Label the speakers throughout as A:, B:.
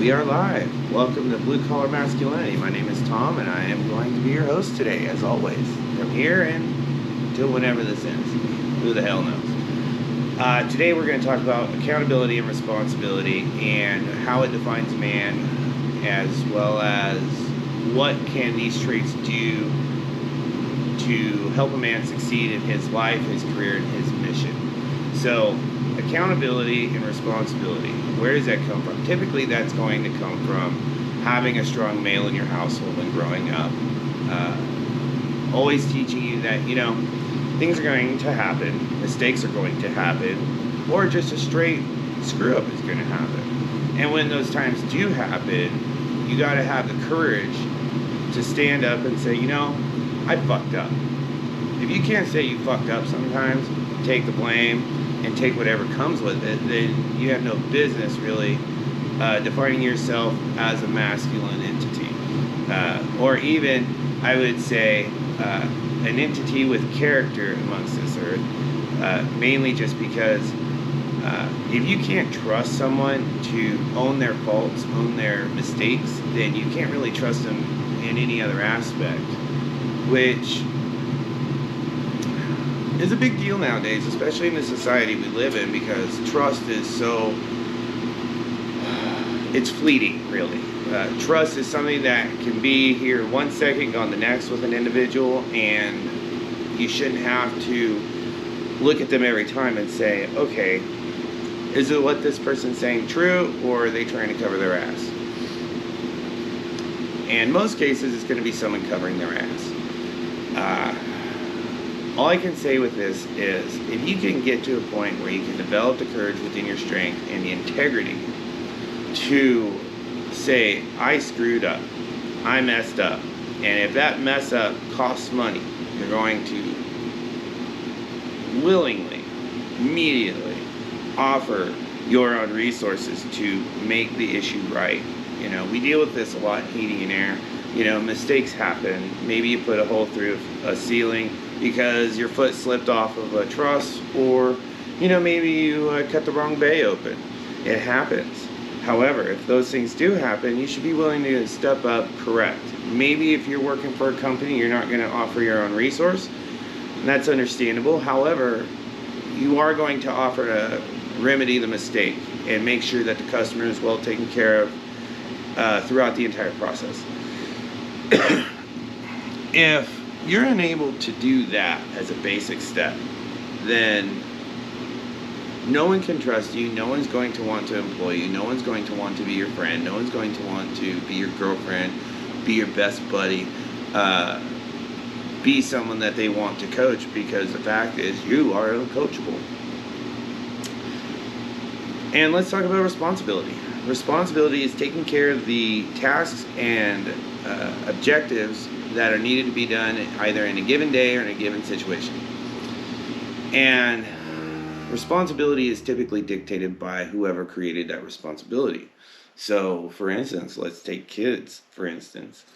A: We are live. Welcome to Blue Collar Masculinity. My name is Tom, and I am going to be your host today, as always. From here and until whenever this ends. Who the hell knows? Today we're going to talk about accountability and responsibility and how it defines a man, as well as what can these traits do to help a man succeed in his life, his career, and his mission. So, accountability and responsibility. Where does that come from? Typically, that's going to come from having a strong male in your household and growing up. Always teaching you that, things are going to happen, mistakes are going to happen, or just a straight screw up is going to happen. And when those times do happen, you got to have the courage to stand up and say, I fucked up. If you can't say you fucked up sometimes, take the blame, and take whatever comes with it, then you have no business really defining yourself as a masculine entity. Or even, I would say, an entity with character amongst this earth. Mainly just because if you can't trust someone to own their faults, own their mistakes, then you can't really trust them in any other aspect. Which is a big deal nowadays, especially in the society we live in, because trust is it's fleeting, really. Trust is something that can be here 1 second, gone the next with an individual, and you shouldn't have to look at them every time and say, okay, is it what this person's saying true, or are they trying to cover their ass? And in most cases, it's going to be someone covering their ass. All I can say with this is, if you can get to a point where you can develop the courage within your strength and the integrity to say, I screwed up, I messed up, and if that mess up costs money, you're going to willingly, immediately offer your own resources to make the issue right. We deal with this a lot in heating and air. Mistakes happen. Maybe you put a hole through a ceiling because your foot slipped off of a truss, or, maybe you cut the wrong bay open. It happens. However, if those things do happen, you should be willing to step up, correct. Maybe if you're working for a company, you're not going to offer your own resource, and that's understandable. However, you are going to offer to remedy the mistake and make sure that the customer is well taken care of throughout the entire process. If you're unable to do that as a basic step, then no one can trust you, no one's going to want to employ you, no one's going to want to be your friend, no one's going to want to be your girlfriend, be your best buddy, be someone that they want to coach, because the fact is you are uncoachable. And let's talk about responsibility. Responsibility is taking care of the tasks and objectives that are needed to be done either in a given day or in a given situation. And responsibility is typically dictated by whoever created that responsibility. So, for instance, let's take kids, for instance.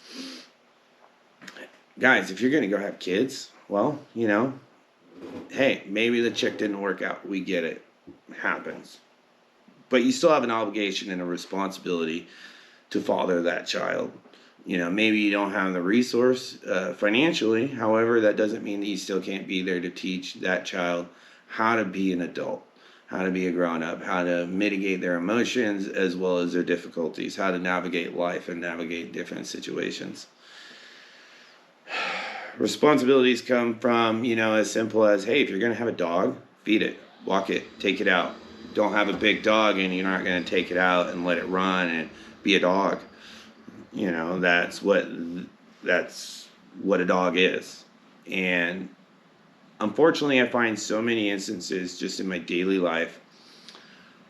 A: Guys, if you're going to go have kids, well, hey, maybe the chick didn't work out. We get it. It happens. But you still have an obligation and a responsibility to father that child. Maybe you don't have the resource financially. However, that doesn't mean that you still can't be there to teach that child how to be an adult, how to be a grown-up, how to mitigate their emotions as well as their difficulties, how to navigate life and navigate different situations. Responsibilities come from, as simple as, hey, if you're going to have a dog, feed it, walk it, take it out. Don't have a big dog and you're not going to take it out and let it run and be a dog. That's what a dog is. And unfortunately, I find so many instances just in my daily life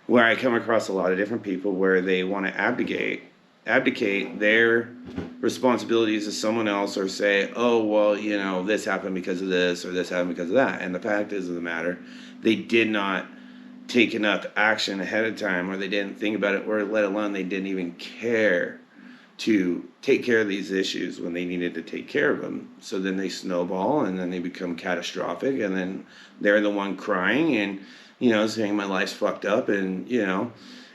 A: where I come across a lot of different people where they want to abdicate their responsibilities to someone else, or say, oh, well, this happened because of this, or this happened because of that. And the fact is of the matter, they did not take enough action ahead of time, or they didn't think about it, or let alone they didn't even care to take care of these issues when they needed to take care of them. So then they snowball, and then they become catastrophic, and then they're the one crying and saying my life's fucked up, and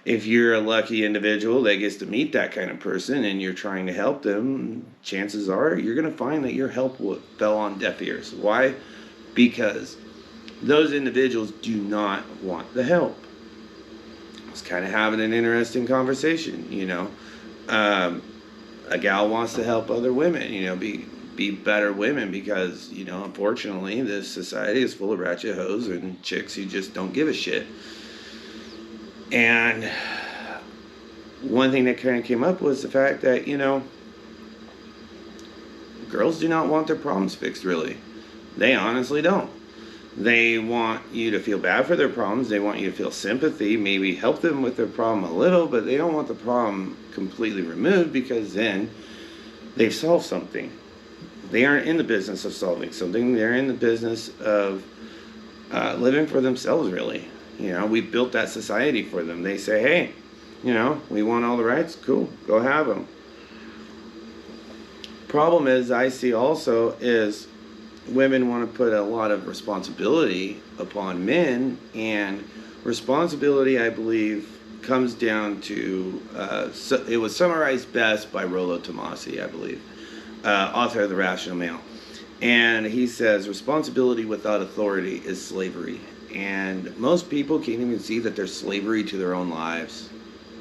A: If you're a lucky individual that gets to meet that kind of person and you're trying to help them, chances are you're going to find that your help fell on deaf ears. Why? Because those individuals do not want the help. I was kind of having an interesting conversation, a gal wants to help other women, be better women because, unfortunately, this society is full of ratchet hoes and chicks who just don't give a shit. And one thing that kind of came up was the fact that, girls do not want their problems fixed, really. They honestly don't. They want you to feel bad for their problems. They want you to feel sympathy, maybe help them with their problem a little, but they don't want the problem completely removed because then they've solved something. They aren't in the business of solving something. They're in the business of living for themselves, really. We built that society for them. They say, hey, we want all the rights. Cool, go have them. Problem is, I see also is women want to put a lot of responsibility upon men, and responsibility, I believe, comes down to, it was summarized best by Rollo Tomasi, I believe, author of The Rational Male. And he says, responsibility without authority is slavery. And most people can't even see that they're slavery to their own lives.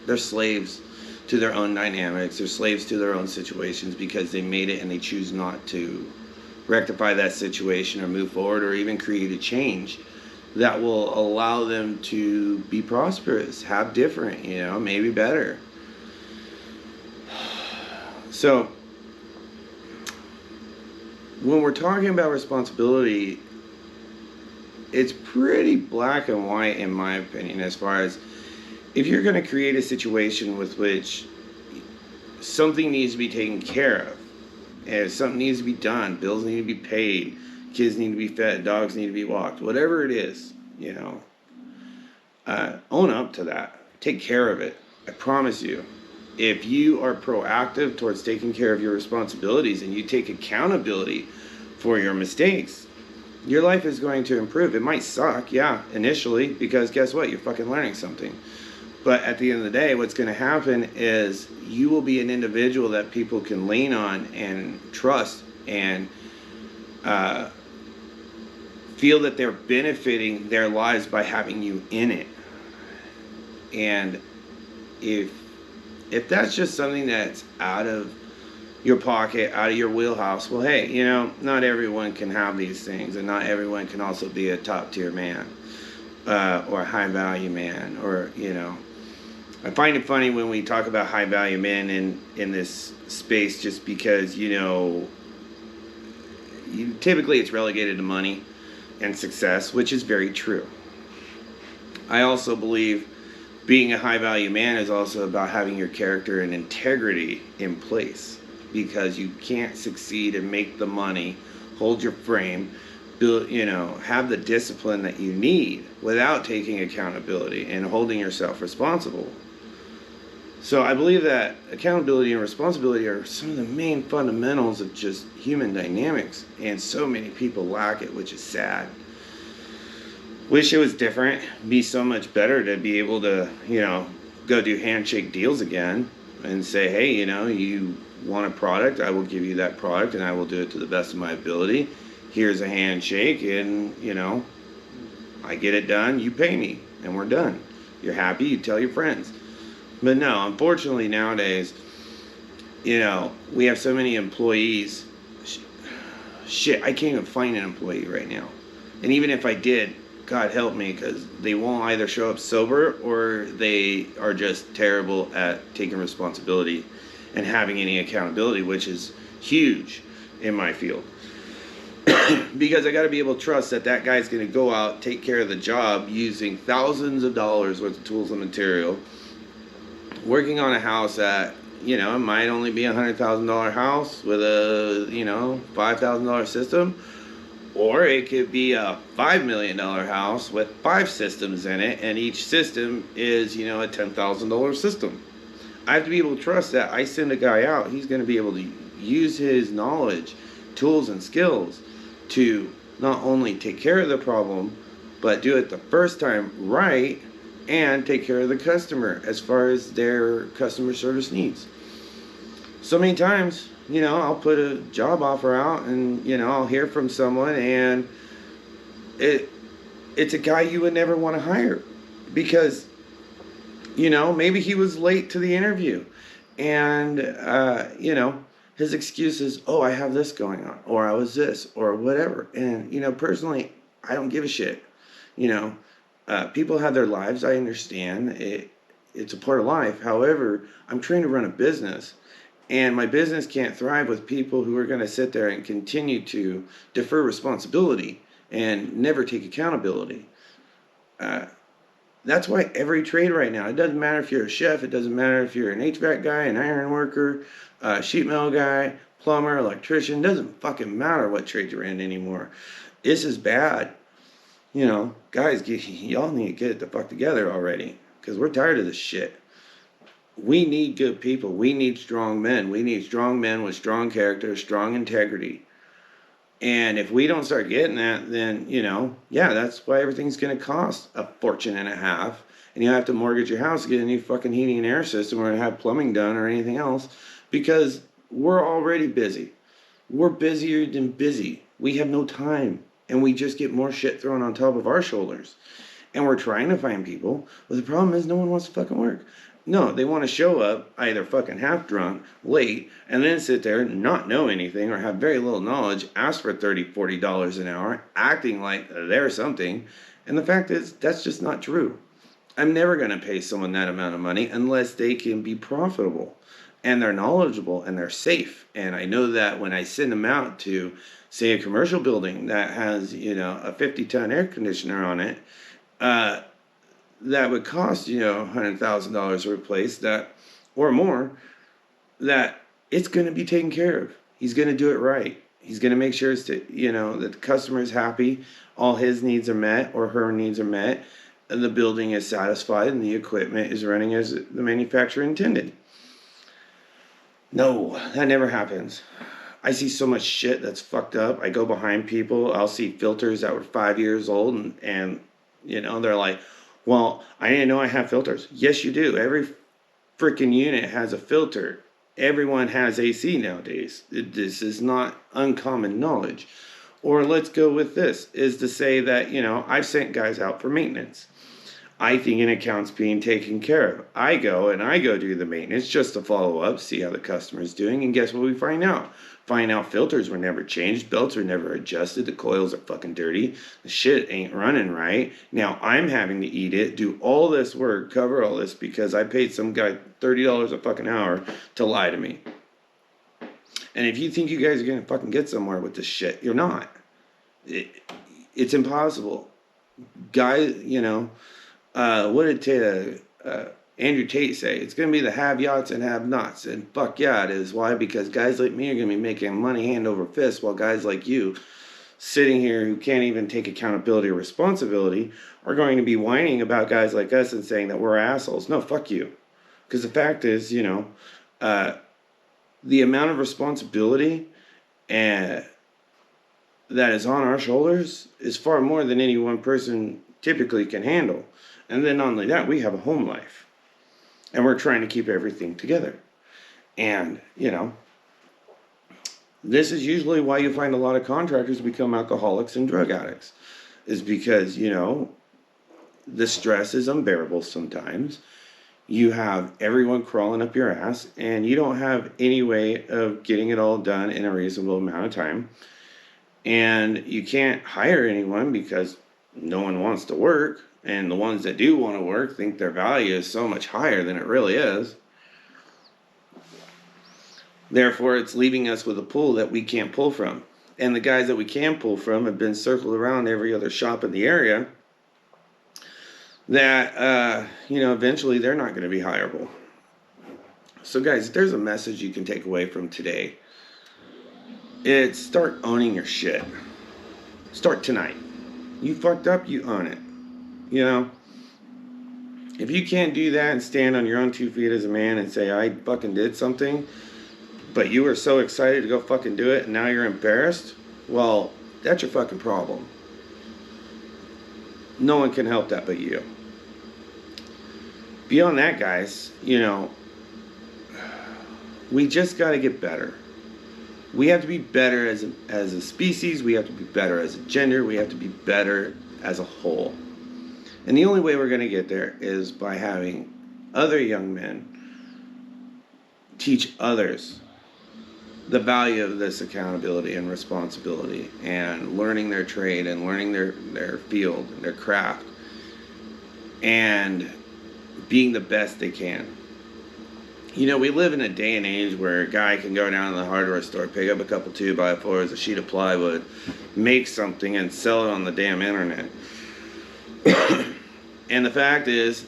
A: They're slaves to their own dynamics. They're slaves to their own situations because they made it and they choose not to rectify that situation or move forward or even create a change that will allow them to be prosperous, have different, maybe better. So when we're talking about responsibility, it's pretty black and white in my opinion, as far as if you're going to create a situation with which something needs to be taken care of, and something needs to be done, bills need to be paid, kids need to be fed, dogs need to be walked, whatever it is, own up to that. Take care of it. I promise you, if you are proactive towards taking care of your responsibilities and you take accountability for your mistakes, your life is going to improve. It might suck, yeah, initially, because guess what? You're fucking learning something. But at the end of the day, what's going to happen is you will be an individual that people can lean on and trust and feel that they're benefiting their lives by having you in it. And if that's just something that's out of your pocket, out of your wheelhouse, well, hey, not everyone can have these things, and not everyone can also be a top tier man or a high value man, or I find it funny when we talk about high value men in this space, just because typically it's relegated to money and success, which is very true. I also believe being a high value man is also about having your character and integrity in place, because you can't succeed and make the money, hold your frame, build, have the discipline that you need without taking accountability and holding yourself responsible. So I believe that accountability and responsibility are some of the main fundamentals of just human dynamics, and so many people lack it, which is sad. Wish it was different. Be so much better to be able to, go do handshake deals again and say, hey, you want a product, I will give you that product and I will do it to the best of my ability. Here's a handshake, and I get it done, you pay me, and we're done. You're happy, you tell your friends. But no, unfortunately nowadays, we have so many employees. Shit, I can't even find an employee right now. And even if I did, God help me, because they won't either show up sober or they are just terrible at taking responsibility and having any accountability, which is huge in my field. Because I got to be able to trust that guy's going to go out, take care of the job using thousands of dollars worth of tools and material, working on a house that, it might only be $100,000 house with a, $5,000 system, or it could be a $5 million house with 5 systems in it, and each system is, a $10,000 system. I have to be able to trust that I send a guy out, he's going to be able to use his knowledge, tools, and skills to not only take care of the problem, but do it the first time right, and take care of the customer as far as their customer service needs. So many times, I'll put a job offer out and, I'll hear from someone and it it's a guy you would never want to hire because, maybe he was late to the interview and, his excuse is, oh, I have this going on, or I was this, or whatever. And, personally, I don't give a shit. You know, People have their lives. I understand it's a part of life. However, I'm trying to run a business, and my business can't thrive with people who are going to sit there and continue to defer responsibility and never take accountability. Uh, that's why every trade right now, it doesn't matter if you're a chef, it doesn't matter if you're an HVAC guy, an iron worker, a sheet metal guy, plumber, electrician, doesn't fucking matter what trade you're in anymore. This is bad. Guys, y'all need to get it the fuck together already because we're tired of this shit. We need good people. We need strong men. We need strong men with strong character, strong integrity. And if we don't start getting that, then, that's why everything's going to cost a fortune and a half. And you have to mortgage your house to get a new fucking heating and air system or have plumbing done or anything else because we're already busy. We're busier than busy. We have no time. And we just get more shit thrown on top of our shoulders. And we're trying to find people. But the problem is no one wants to fucking work. No, they want to show up either fucking half drunk, late, and then sit there and not know anything or have very little knowledge, ask for $30, $40 an hour, acting like they're something. And the fact is, that's just not true. I'm never going to pay someone that amount of money unless they can be profitable and they're knowledgeable and they're safe. And I know that when I send them out to, say, a commercial building that has, a 50-ton air conditioner on it, that would cost, $100,000 to replace that or more, that it's going to be taken care of. He's going to do it right. He's going to make sure that the customer is happy, all his needs are met or her needs are met, and the building is satisfied and the equipment is running as the manufacturer intended. No, that never happens. I see so much shit that's fucked up. I go behind people. I'll see filters that were 5 years old and they're like, well, I didn't know I have filters. Yes, you do. Every freaking unit has a filter. Everyone has AC nowadays. This is not uncommon knowledge. Or let's go with this, is to say that, I've sent guys out for maintenance. I think an account's being taken care of. I go do the maintenance just to follow up, see how the customer's doing, and guess what we find out? Find out filters were never changed, belts were never adjusted, the coils are fucking dirty, the shit ain't running right. Now I'm having to eat it, do all this work, cover all this because I paid some guy $30 a fucking hour to lie to me. And if you think you guys are gonna fucking get somewhere with this shit, you're not. It's impossible. Guys, what did Andrew Tate say? It's going to be the have-yots and have-nots. And fuck yeah, it is. Why? Because guys like me are going to be making money hand over fist while guys like you sitting here who can't even take accountability or responsibility are going to be whining about guys like us and saying that we're assholes. No, fuck you. Because the fact is, the amount of responsibility and that is on our shoulders is far more than any one person typically can handle. And then not only that, we have a home life. And we're trying to keep everything together. And, this is usually why you find a lot of contractors become alcoholics and drug addicts. Is because, the stress is unbearable sometimes. You have everyone crawling up your ass, and you don't have any way of getting it all done in a reasonable amount of time. And you can't hire anyone because no one wants to work. And the ones that do want to work think their value is so much higher than it really is. Therefore, it's leaving us with a pool that we can't pull from. And the guys that we can pull from have been circled around every other shop in the area that, eventually they're not going to be hireable. So guys, if there's a message you can take away from today, it's start owning your shit. Start tonight. You fucked up, you own it. If you can't do that and stand on your own 2 feet as a man and say, I fucking did something, but you were so excited to go fucking do it and now you're embarrassed, well, that's your fucking problem. No one can help that but you. beyond that, guys, we just got to get better. We have to be better as a species. We have to be better as a gender. We have to be better as a whole. And the only way we're going to get there is by having other young men teach others the value of this accountability and responsibility, and learning their trade and learning their field and their craft, and being the best they can. We live in a day and age where a guy can go down to the hardware store, pick up a couple 2x4s, a sheet of plywood, make something, and sell it on the damn internet. And the fact is,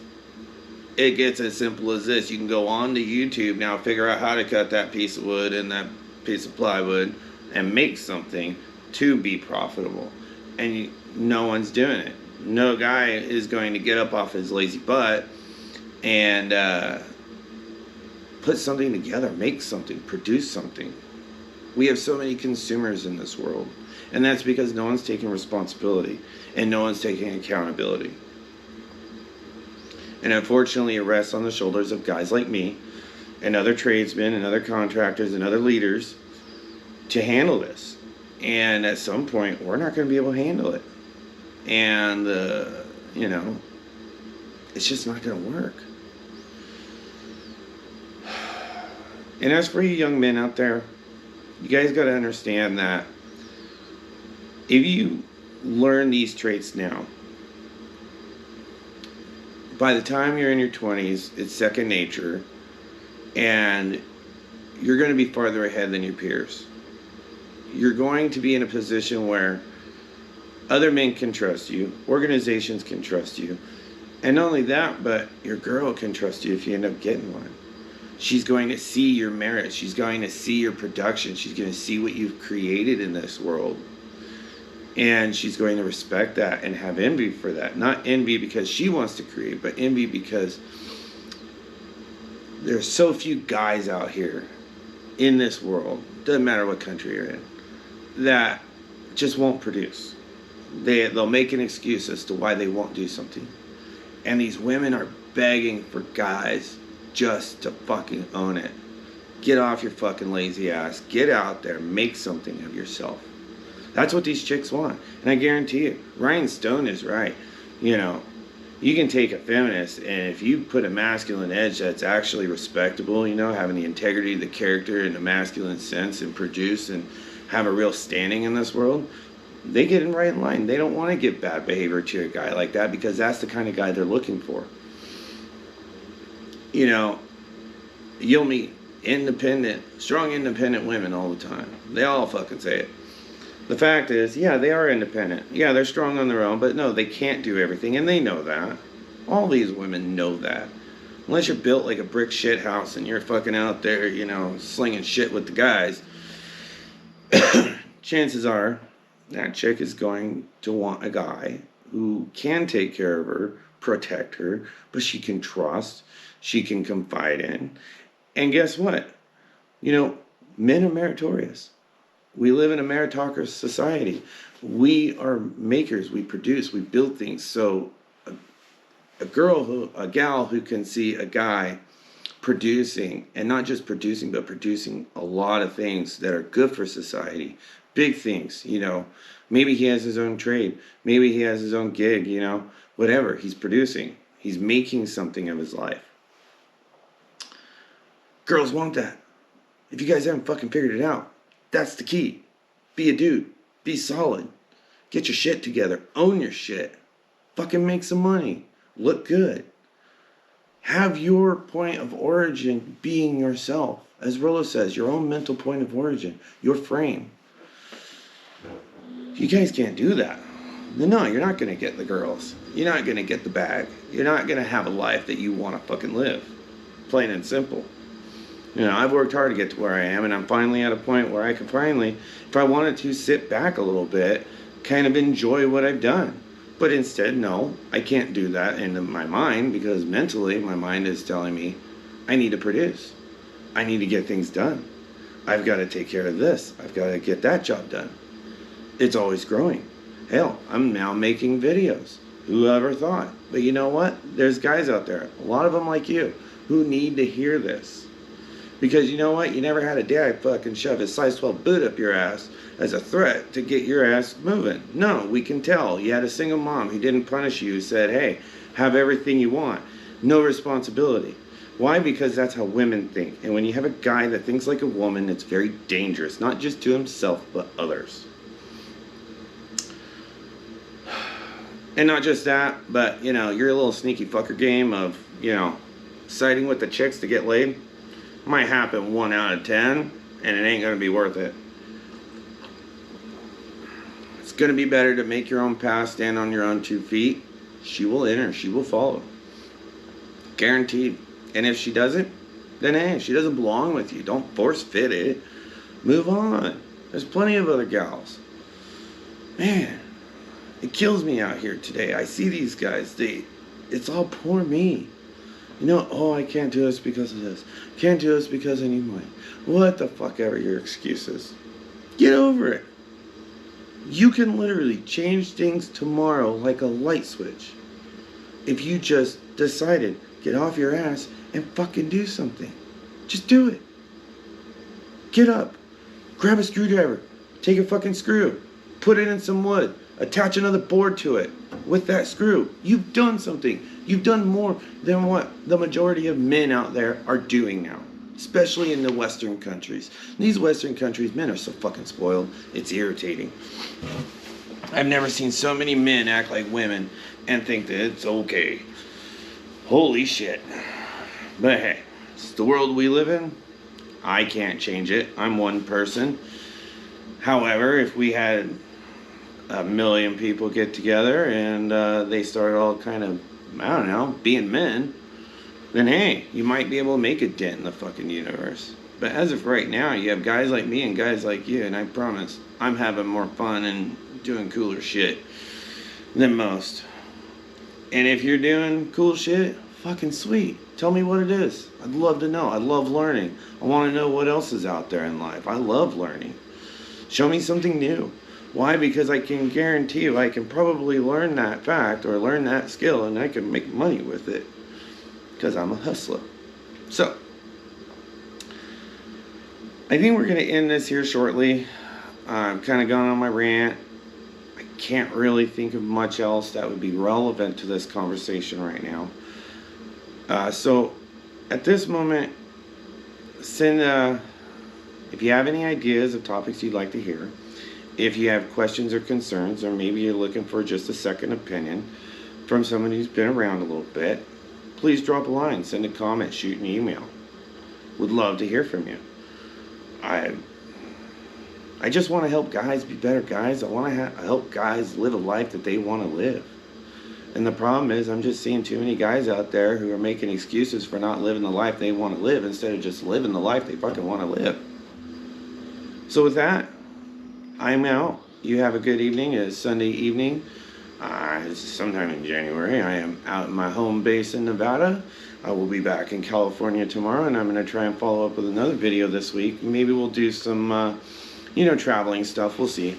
A: it gets as simple as this. You can go on to YouTube now, figure out how to cut that piece of wood and that piece of plywood and make something to be profitable. And no one's doing it. No guy is going to get up off his lazy butt and put something together, make something, produce something. We have so many consumers in this world, and that's because no one's taking responsibility and no one's taking accountability. And unfortunately, it rests on the shoulders of guys like me and other tradesmen and other contractors and other leaders to handle this. And at some point, we're not going to be able to handle it. And, it's just not going to work. And as for you young men out there, you guys got to understand that if you learn these traits now, by the time you're in your 20s, it's second nature, and you're going to be farther ahead than your peers. You're going to be in a position where other men can trust you, organizations can trust you, and not only that, but your girl can trust you if you end up getting one. She's going to see your merit. She's going to see your production. She's going to see what you've created in this world. And she's going to respect that and have envy for that. Not envy because she wants to create, but envy because there's so few guys out here in this world, doesn't matter what country you're in, that just won't produce. They'll make an excuse as to why they won't do something. And these women are begging for guys just to fucking own it. Get off your fucking lazy ass. Get out there. Make something of yourself. That's what these chicks want. And I guarantee you, Ryan Stone is right. You can take a feminist, and if you put a masculine edge that's actually respectable, having the integrity, the character, and the masculine sense, and produce and have a real standing in this world, they get right in line. They don't want to give bad behavior to a guy like that because that's the kind of guy they're looking for. You'll meet strong independent women all the time. They all fucking say it. The fact is, yeah, they are independent. Yeah, they're strong on their own, but no, they can't do everything, and they know that. All these women know that. Unless you're built like a brick shit house and you're fucking out there, slinging shit with the guys, chances are that chick is going to want a guy who can take care of her, protect her, but she can trust, she can confide in. And guess what? Men are meritorious. We live in a meritocracy society. We are makers. We produce. We build things. So a gal who can see a guy producing, and not just producing, but producing a lot of things that are good for society, big things, maybe he has his own trade. Maybe he has his own gig, whatever. He's producing. He's making something of his life. Girls want that. If you guys haven't fucking figured it out, that's the key. Be a dude. Be solid. Get your shit together. Own your shit. Fucking make some money. Look good. Have your point of origin being yourself. As Rollo says, your own mental point of origin. Your frame. If you guys can't do that, then no, you're not going to get the girls. You're not going to get the bag. You're not going to have a life that you want to fucking live. Plain and simple. I've worked hard to get to where I am, and I'm finally at a point where I can finally, if I wanted to, sit back a little bit, kind of enjoy what I've done. But instead, no, I can't do that in my mind, because mentally my mind is telling me I need to produce. I need to get things done. I've got to take care of this. I've got to get that job done. It's always growing. Hell, I'm now making videos. Whoever thought? But you know what? There's guys out there, a lot of them like you, who need to hear this. Because you know what? You never had a dad fucking shove his size 12 boot up your ass as a threat to get your ass moving. No, we can tell. You had a single mom who didn't punish you, who said, hey, have everything you want. No responsibility. Why? Because that's how women think. And when you have a guy that thinks like a woman, it's very dangerous. Not just to himself, but others. And not just that, but, you know, your little sneaky fucker game of, you know, siding with the chicks to get laid might happen 1 out of 10, and it ain't going to be worth it. It's going to be better to make your own path, stand on your own 2 feet. She will enter, she will follow. Guaranteed. And if she doesn't, then hey, she doesn't belong with you. Don't force fit it. Move on. There's plenty of other gals. Man, it kills me out here today. I see these guys, it's all poor me. You know, oh, I can't do this because of this. Can't do this because I need money. What the fuck ever your excuses. Get over it. You can literally change things tomorrow like a light switch. If you just decided, get off your ass and fucking do something. Just do it. Get up. Grab a screwdriver. Take a fucking screw. Put it in some wood. Attach another board to it with that screw. You've done something. You've done more than what the majority of men out there are doing now. Especially in the Western countries. These Western countries, men are so fucking spoiled. It's irritating. I've never seen so many men act like women and think that it's okay. Holy shit. But hey, it's the world we live in. I can't change it. I'm one person. However, if we had 1 million people get together and they started all kind of, I don't know, being men, then hey, you might be able to make a dent in the fucking universe. But as of right now, you have guys like me and guys like you, and I promise I'm having more fun and doing cooler shit than most. And if you're doing cool shit, fucking sweet. Tell me what it is. I'd love to know. I love learning. I want to know what else is out there in life. I love learning. Show me something new. Why? Because I can guarantee you I can probably learn that fact or learn that skill and I can make money with it. Because I'm a hustler. So, I think we're going to end this here shortly. I'm kind of going on my rant. I can't really think of much else that would be relevant to this conversation right now. So, at this moment, send, if you have any ideas of topics you'd like to hear, if you have questions or concerns, or maybe you're looking for just a second opinion from someone who's been around a little bit, please drop a line, send a comment, shoot an email. Would love to hear from you. I just want to help guys be better guys. I want to help guys live a life that they want to live. And the problem is I'm just seeing too many guys out there who are making excuses for not living the life they want to live instead of just living the life they fucking want to live. So with that, I'm out. You have a good evening. It's Sunday evening. It's sometime in January. I am out in my home base in Nevada. I will be back in California tomorrow, and I'm going to try and follow up with another video this week. Maybe we'll do some, traveling stuff. We'll see.